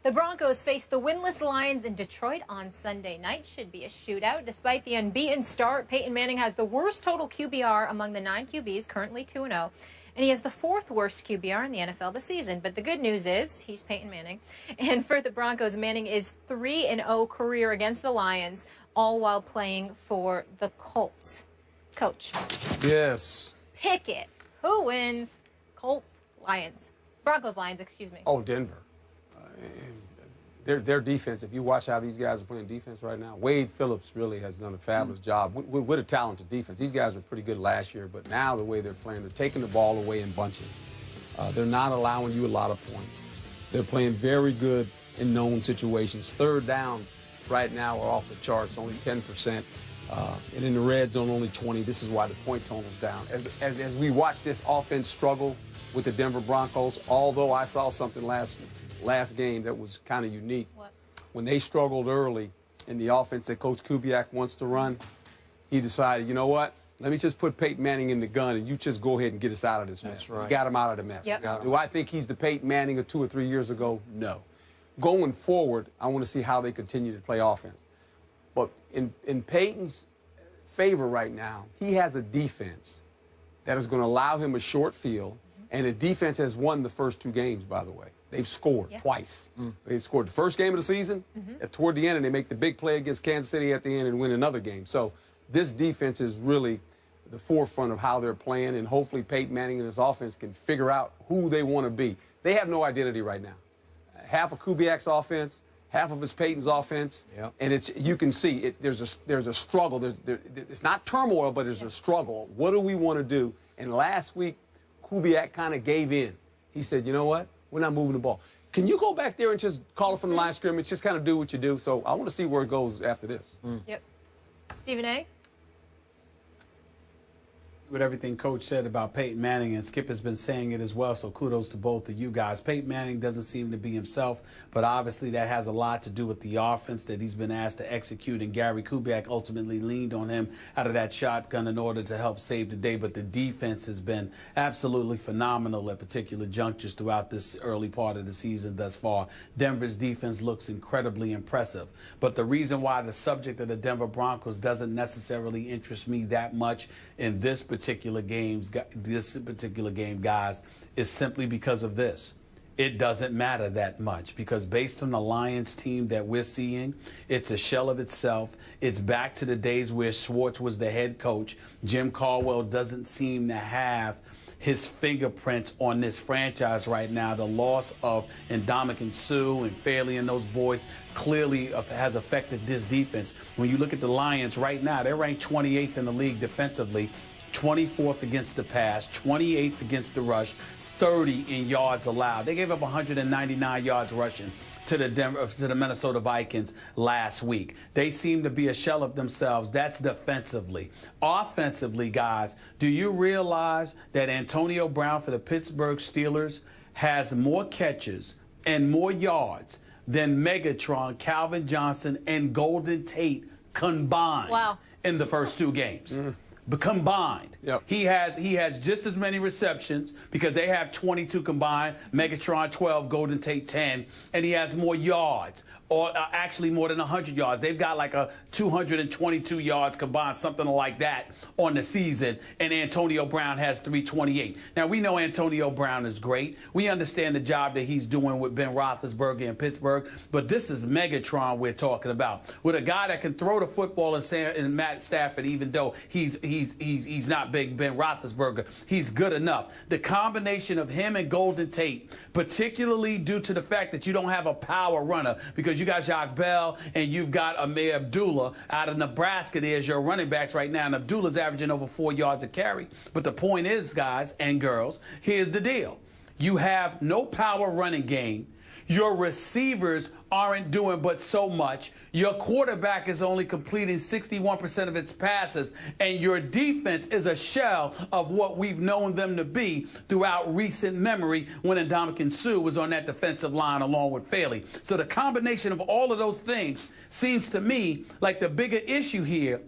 The Broncos face the winless Lions in Detroit on Sunday night. Should be a shootout. Despite the unbeaten start, Peyton Manning has the worst total QBR among the 9 QBs, currently 2-0. And he has the 4th worst QBR in the NFL this season. But the good news is he's Peyton Manning. And for the Broncos, Manning is 3-0 career against the Lions, all while playing for the Colts. Coach. Yes. Pick it. Who wins? Colts, Lions. Broncos, Lions, excuse me. Oh, Denver. Their defense, if you watch how these guys are playing defense right now, Wade Phillips really has done a fabulous job with a talented defense. These guys were pretty good last year, but now the way they're playing, they're taking the ball away in bunches. They're not allowing you a lot of points. They're playing very good in known situations. Third downs right now are off the charts, only 10%. And in the red zone, only 20. This is why the point total's down. As we watch this offense struggle with the Denver Broncos, although I saw something last game that was kind of unique. What? When they struggled early in the offense that Coach Kubiak wants to run, he decided, you know what? Let me just put Peyton Manning in the gun, and you just go ahead and get us out of this mess. That's right. You got him out of the mess. Yep. Do I think he's the Peyton Manning of 2 or 3 years ago? No. Going forward, I want to see how they continue to play offense. But in Peyton's favor right now, he has a defense that is going to allow him a short field, and the defense has won the first 2 games, by the way. They've scored twice. They scored the first game of the season toward the end, and they make the big play against Kansas City at the end and win another game. So this defense is really the forefront of how they're playing, and hopefully Peyton Manning and his offense can figure out who they want to be. They have no identity right now. Half of Kubiak's offense, half of his Peyton's offense, and you can see there's a struggle. It's not turmoil, but there's a struggle. What do we want to do? And last week, Kubiak kind of gave in. He said, you know what? We're not moving the ball. Can you go back there and just call it from the line of scrimmage, just kind of do what you do? So I want to see where it goes after this. Yep. Stephen A.? With everything Coach said about Peyton Manning, and Skip has been saying it as well, so kudos to both of you guys. Peyton Manning doesn't seem to be himself, but obviously that has a lot to do with the offense that he's been asked to execute, and Gary Kubiak ultimately leaned on him out of that shotgun in order to help save the day. But the defense has been absolutely phenomenal at particular junctures throughout this early part of the season thus far. Denver's defense looks incredibly impressive, but the reason why the subject of the Denver Broncos doesn't necessarily interest me that much in this particular game, guys, is simply because of this. It doesn't matter that much, because based on the Lions team that we're seeing, it's a shell of itself. It's back to the days where Schwartz was the head coach. Jim Caldwell doesn't seem to have his fingerprints on this franchise right now. The loss of Ndamukong Suh and Fairley and those boys clearly has affected this defense. When you look at the Lions right now, they're ranked 28th in the league defensively, 24th against the pass, 28th against the rush, 30 in yards allowed. They gave up 199 yards rushing to the Minnesota Vikings last week. They seem to be a shell of themselves. That's defensively. Offensively, guys, do you realize that Antonio Brown for the Pittsburgh Steelers has more catches and more yards than Megatron, Calvin Johnson, and Golden Tate combined in the first 2 games? But combined, he has just as many receptions, because they have 22 combined, Megatron 12, Golden Tate 10, and he has more yards, or actually more than 100 yards. They've got like a 222 yards combined, something like that on the season, and Antonio Brown has 328. Now, we know Antonio Brown is great. We understand the job that he's doing with Ben Roethlisberger in Pittsburgh, but this is Megatron we're talking about, with a guy that can throw the football in Matt Stafford, even though he's not big Ben Roethlisberger. He's good enough. The combination of him and Golden Tate, particularly due to the fact that you don't have a power runner, because you got Jacques Bell and you've got Amir Abdullah out of Nebraska there as your running backs right now, and Abdullah's averaging over 4 yards a carry. But the point is, guys and girls, here's the deal. You have no power running game. Your receivers aren't doing but so much. Your quarterback is only completing 61% of its passes, and your defense is a shell of what we've known them to be throughout recent memory when Ndamukong Suh was on that defensive line along with Fairley. So the combination of all of those things seems to me like the bigger issue here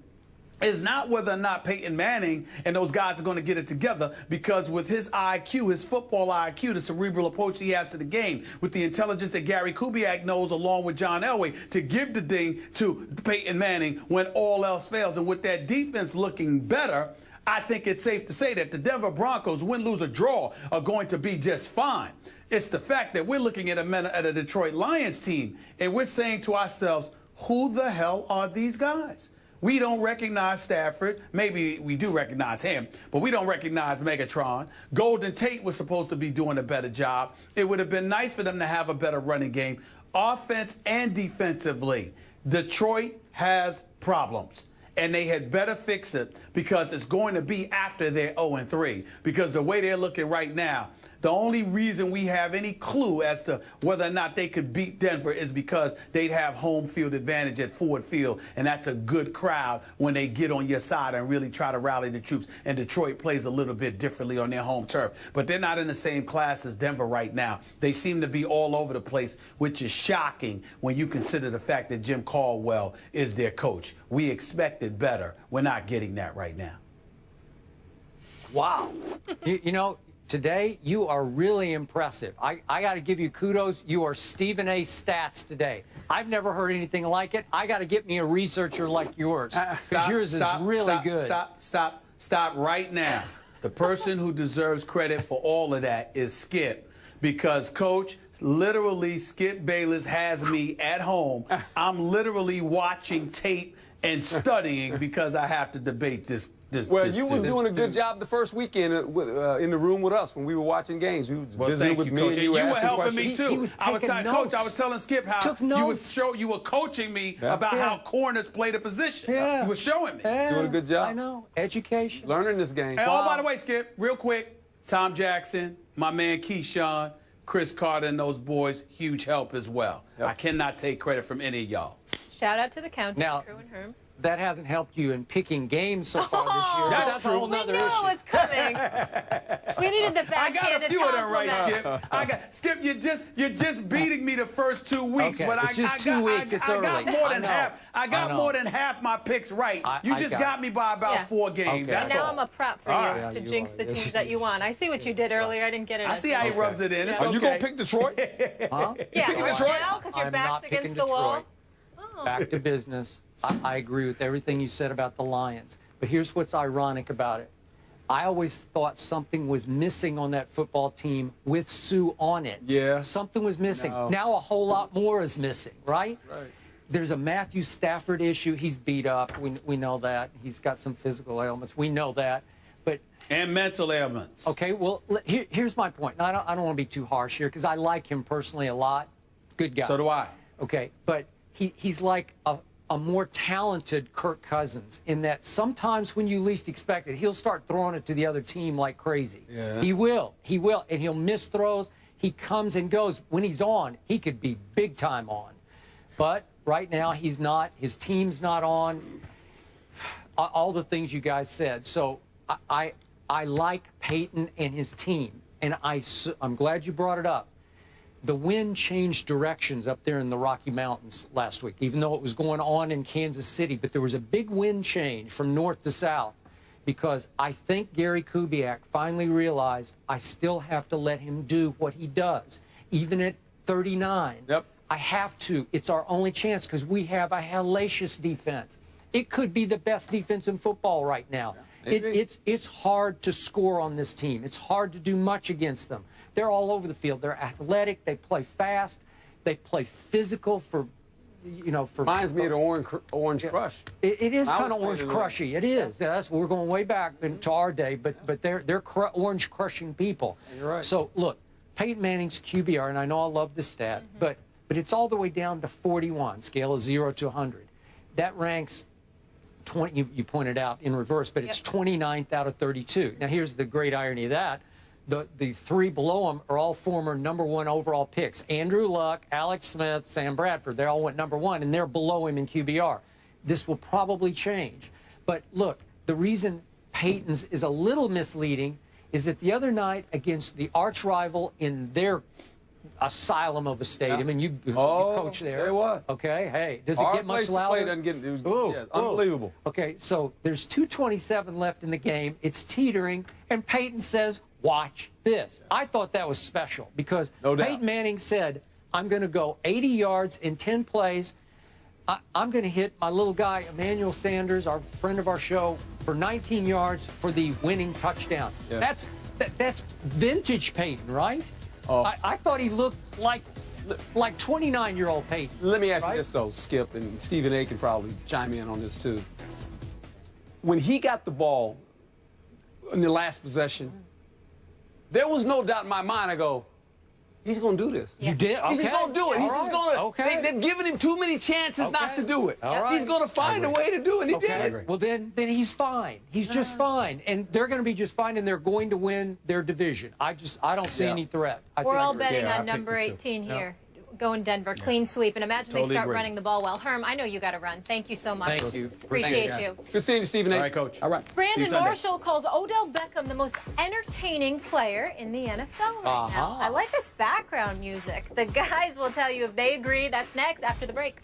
is not whether or not Peyton Manning and those guys are going to get it together, because with his IQ, his football IQ, the cerebral approach he has to the game, with the intelligence that Gary Kubiak knows along with John Elway to give the ding to Peyton Manning when all else fails, and with that defense looking better, I think it's safe to say that the Denver Broncos, win, lose, or draw, are going to be just fine. It's the fact that we're looking at a Detroit Lions team, and we're saying to ourselves, who the hell are these guys? We don't recognize Stafford. Maybe we do recognize him, but we don't recognize Megatron. Golden Tate was supposed to be doing a better job. It would have been nice for them to have a better running game, offense and defensively. Detroit has problems, and they had better fix it, because it's going to be after they're 0-3. Because the way they're looking right now, the only reason we have any clue as to whether or not they could beat Denver is because they'd have home field advantage at Ford Field, and that's a good crowd when they get on your side and really try to rally the troops. And Detroit plays a little bit differently on their home turf. But they're not in the same class as Denver right now. They seem to be all over the place, which is shocking when you consider the fact that Jim Caldwell is their coach. We expected better. We're not getting that right now. Wow. You know, today, you are really impressive. I got to give you kudos. You are Stephen A. Stats today. I've never heard anything like it. I got to get me a researcher like yours, because yours is really good. Stop right now. The person who deserves credit for all of that is Skip, because, Coach, literally, Skip Bayless has me at home. I'm literally watching tape and studying because I have to debate this. Well, you were doing a good job the first weekend in the room with us when we were watching games. You were visiting with me, Coach. and you were helping me too. Coach, I was telling Skip how you were coaching me about how corners play the position. Yeah. You were showing me. Yeah. Doing a good job. I know. Education. Learning this game. And, oh, by the way, Skip, real quick, Tom Jackson, my man Keyshawn, Chris Carter, and those boys, huge help as well. Yep. I cannot take credit from any of y'all. Shout out to the countdown crew and Herm. That hasn't helped you in picking games so far this year. That's a whole nother issue. We knew it was coming. We needed the backhanded I got a few of them right, compliment. Skip. Skip, you're just beating me the first 2 weeks, okay. but it's just 2 weeks. It's early. I got more than half. I got more than half my picks right. You just got me by about 4 games. Okay. That's now all. I'm a prop for you to jinx the teams that you want. I see what you did earlier. I didn't get it. I see how he rubs it in. It's okay. Are you gonna pick Detroit? Yeah, picking Detroit? now because your I'm back's not against picking the wall. Detroit. Back to business. I agree with everything you said about the Lions. But here's what's ironic about it. I always thought something was missing on that football team with Sue on it. Yeah. Something was missing. No. Now a whole lot more is missing, right? Right. There's a Matthew Stafford issue. He's beat up. We know that. He's got some physical ailments. We know that. But and mental ailments. Okay, well, here's my point. Now, I don't want to be too harsh here, because I like him personally a lot. Good guy. So do I. Okay, but he's like a more talented Kirk Cousins, in that sometimes when you least expect it, he'll start throwing it to the other team like crazy. Yeah. He will, and he'll miss throws. He comes and goes. When he's on, he could be big time on. But right now, he's not. His team's not on. All the things you guys said. So I like Peyton and his team, and I'm glad you brought it up. The wind changed directions up there in the Rocky Mountains last week, even though it was going on in Kansas City. But there was a big wind change from north to south, because I think Gary Kubiak finally realized I still have to let him do what he does, even at 39. Yep. I have to. It's our only chance, because we have a hellacious defense. It could be the best defense in football right now. Yeah, it's hard to score on this team. It's hard to do much against them. They're all over the field. They're athletic. They play fast. They play physical Reminds me of the Orange Crush. It is kind of Orange Crushy. It is. That's we're going way back into our day, but they're orange crushing people. You're right. So look, Peyton Manning's QBR, and I know I love the stat, but it's all the way down to 41, scale of 0 to 100. That ranks 20. You pointed out in reverse, but it's 29th out of 32. Now here's the great irony of that. The 3 below him are all former #1 overall picks. Andrew Luck, Alex Smith, Sam Bradford. They all went #1, and they're below him in QBR. This will probably change. But look, the reason Peyton's is a little misleading is that the other night against the arch rival in their asylum of a stadium, and you Oh, coach there. it was. Okay, hey, does it Hard get much place to louder? play doesn't get, it was, Ooh, yeah, ooh. unbelievable. Okay, so there's 2:27 left in the game. It's teetering, and Peyton says, "Watch this." I thought that was special because No doubt. Peyton Manning said, "I'm going to go 80 yards in 10 plays. I'm going to hit my little guy, Emmanuel Sanders, our friend of our show, for 19 yards for the winning touchdown." Yeah. That's vintage Peyton, right? Oh. I thought he looked like 29-year-old Peyton. Let me ask right? you this, though, Skip, and Stephen A. can probably chime in on this, too. When he got the ball in the last possession, there was no doubt in my mind. I go, he's going to do this. You did? Okay. He's just going to do it. He's just going to. Okay. They're giving him too many chances not to do it. All right. He's going to find a way to do it, and he did it. Well, then he's fine. He's just fine, and they're going to be just fine, and they're going to win their division. I don't see any threat. We're all betting Yeah, I on picked number it too. 18 here. Going Denver, clean sweep, and imagine Totally they start agree. running the ball well. Herm, I know you got to run. Thank you so much. Thank you. Appreciate Thank you. Good seeing you, Stephen A. All right, Coach. All right. See you Brandon Sunday. Marshall calls Odell Beckham the most entertaining player in the NFL right now. I like this background music. The guys will tell you if they agree. That's next after the break.